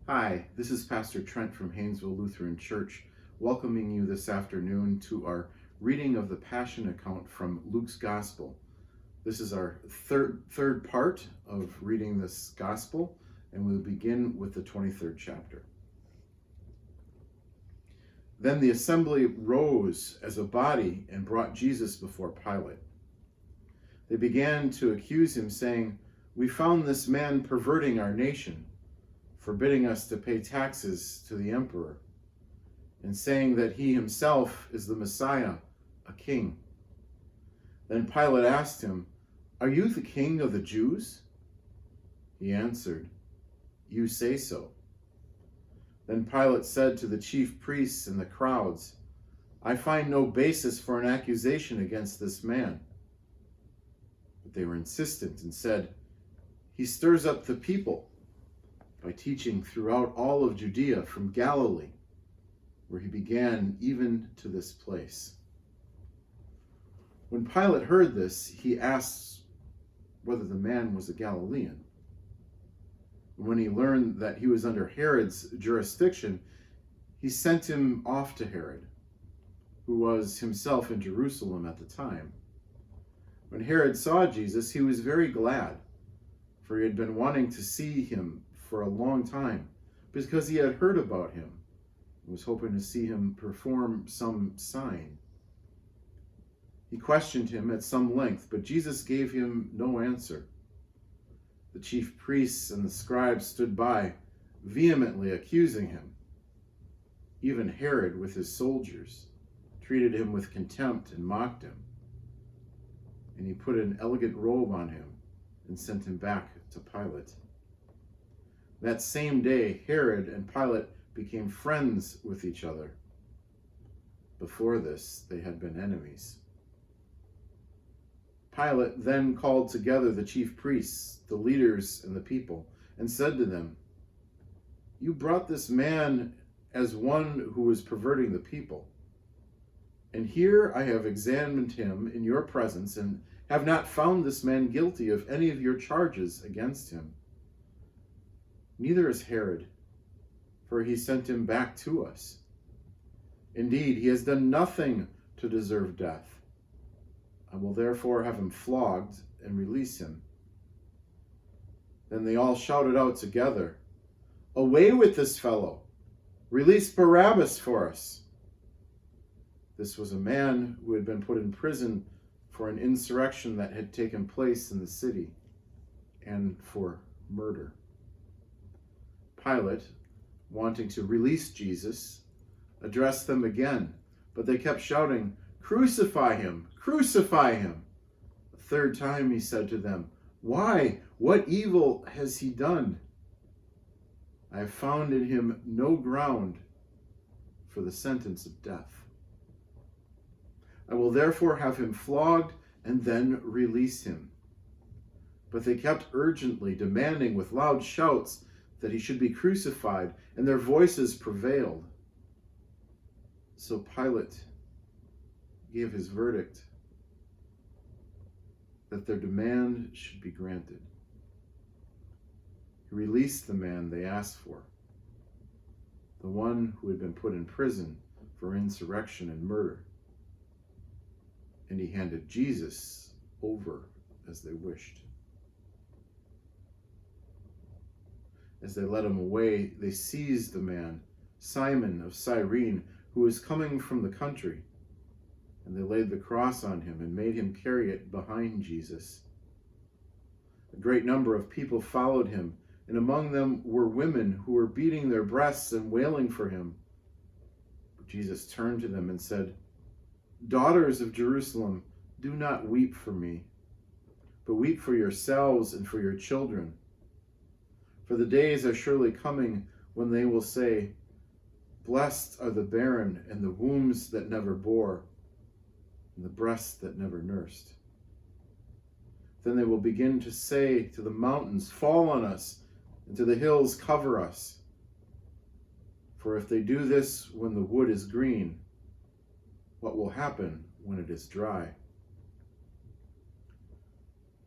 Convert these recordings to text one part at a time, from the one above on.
Hi, this is Pastor Trent from Haynesville Lutheran Church, welcoming you this afternoon to our reading of the Passion account from Luke's Gospel. This is our third part of reading this Gospel, and we'll begin with the 23rd chapter. Then the assembly rose as a body and brought Jesus before Pilate. They began to accuse him, saying, "We found this man perverting our nation, forbidding us to pay taxes to the emperor, and saying that he himself is the Messiah, a king." Then Pilate asked him, "Are you the king of the Jews?" He answered, "You say so." Then Pilate said to the chief priests and the crowds, "I find no basis for an accusation against this man." But they were insistent and said, "He stirs up the people by teaching throughout all of Judea from Galilee, where he began, even to this place." When Pilate heard this, he asked whether the man was a Galilean. When he learned that he was under Herod's jurisdiction, he sent him off to Herod, who was himself in Jerusalem at the time. When Herod saw Jesus, he was very glad, for he had been wanting to see him for a long time, because he had heard about him and was hoping to see him perform some sign. He questioned him at some length, but Jesus gave him no answer. The chief priests and the scribes stood by, vehemently accusing him. Even Herod, with his soldiers, treated him with contempt and mocked him. And he put an elegant robe on him and sent him back to Pilate. That same day, Herod and Pilate became friends with each other. Before this, they had been enemies. Pilate then called together the chief priests, the leaders, and the people, and said to them, "You brought this man as one who was perverting the people. And here I have examined him in your presence and have not found this man guilty of any of your charges against him. Neither is Herod, for he sent him back to us. Indeed, he has done nothing to deserve death. I will therefore have him flogged and release him." Then they all shouted out together, "Away with this fellow! Release Barabbas for us!" This was a man who had been put in prison for an insurrection that had taken place in the city and for murder. Pilate, wanting to release Jesus, addressed them again, but they kept shouting, "Crucify him! Crucify him!" A third time he said to them, "Why? What evil has he done? I have found in him no ground for the sentence of death. I will therefore have him flogged and then release him." But they kept urgently demanding with loud shouts that he should be crucified, and their voices prevailed. So Pilate gave his verdict that their demand should be granted. He released the man they asked for, the one who had been put in prison for insurrection and murder, and he handed Jesus over as they wished. As they led him away, they seized the man, Simon of Cyrene, who was coming from the country, and they laid the cross on him and made him carry it behind Jesus. A great number of people followed him, and among them were women who were beating their breasts and wailing for him. But Jesus turned to them and said, "Daughters of Jerusalem, do not weep for me, but weep for yourselves and for your children. For the days are surely coming when they will say, 'Blessed are the barren and the wombs that never bore, and the breasts that never nursed.' Then they will begin to say to the mountains, 'Fall on us,' and to the hills, 'Cover us.' For if they do this when the wood is green, what will happen when it is dry?"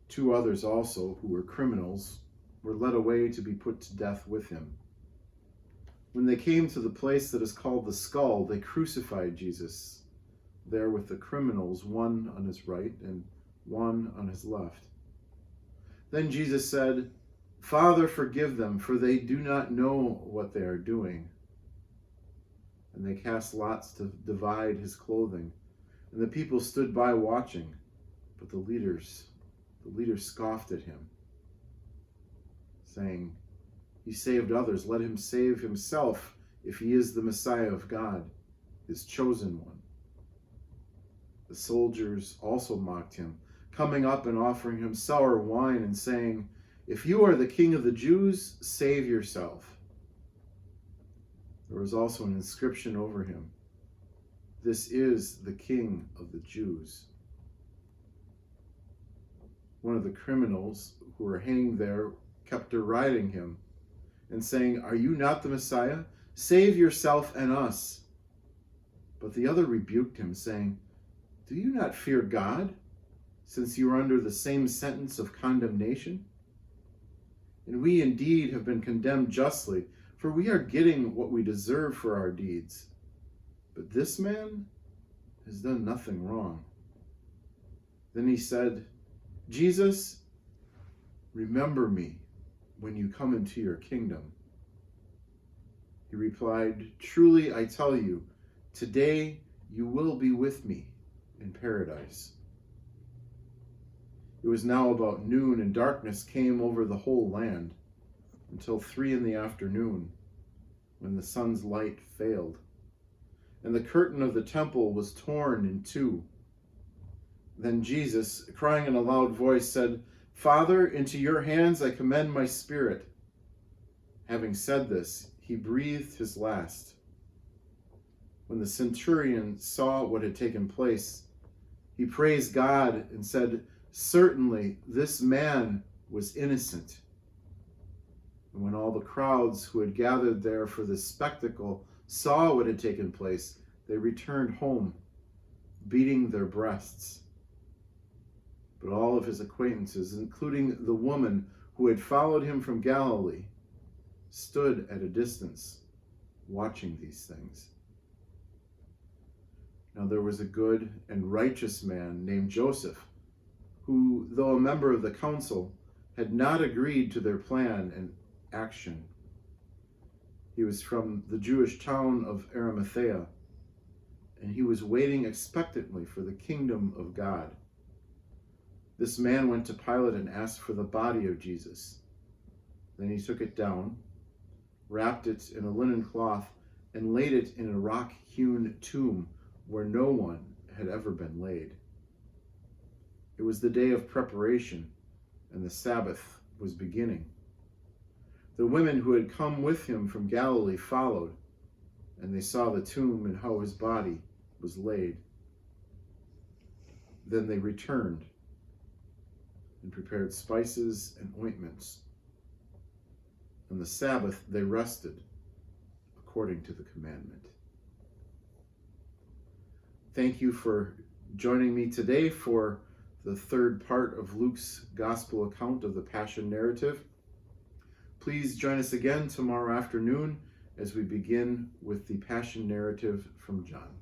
2 others also, who were criminals, were led away to be put to death with him. When they came to the place that is called the Skull, they crucified Jesus there with the criminals, one on his right and one on his left. Then Jesus said, "Father, forgive them, for they do not know what they are doing." And they cast lots to divide his clothing. And the people stood by watching, but the leaders scoffed at him, saying, "He saved others, let him save himself if he is the Messiah of God, his chosen one." The soldiers also mocked him, coming up and offering him sour wine and saying, "If you are the king of the Jews, save yourself." There was also an inscription over him, "This is the King of the Jews." One of the criminals who were hanging there kept deriding him and saying, "Are you not the Messiah? Save yourself and us." But the other rebuked him, saying, "Do you not fear God, since you are under the same sentence of condemnation? And we indeed have been condemned justly, for we are getting what we deserve for our deeds. But this man has done nothing wrong." Then he said, "Jesus, remember me when you come into your kingdom." He replied, "Truly I tell you, today you will be with me in paradise." It was now about noon, and darkness came over the whole land until 3 p.m, when the sun's light failed, and the curtain of the temple was torn in two. Then Jesus, crying in a loud voice, said, "Father, into your hands I commend my spirit." Having said this, he breathed his last. When the centurion saw what had taken place, he praised God and said, "Certainly this man was innocent." And when all the crowds who had gathered there for this spectacle saw what had taken place, they returned home, beating their breasts. But all of his acquaintances, including the woman who had followed him from Galilee, stood at a distance, watching these things. Now there was a good and righteous man named Joseph, who, though a member of the council, had not agreed to their plan and action. He was from the Jewish town of Arimathea, and he was waiting expectantly for the kingdom of God. This man went to Pilate and asked for the body of Jesus. Then he took it down, wrapped it in a linen cloth, and laid it in a rock-hewn tomb where no one had ever been laid. It was the day of preparation, and the Sabbath was beginning. The women who had come with him from Galilee followed, and they saw the tomb and how his body was laid. Then they returned and prepared spices and ointments. On the Sabbath they rested according to the commandment. Thank you for joining me today for the third part of Luke's gospel account of the Passion narrative. Please join us again tomorrow afternoon as we begin with the Passion narrative from John.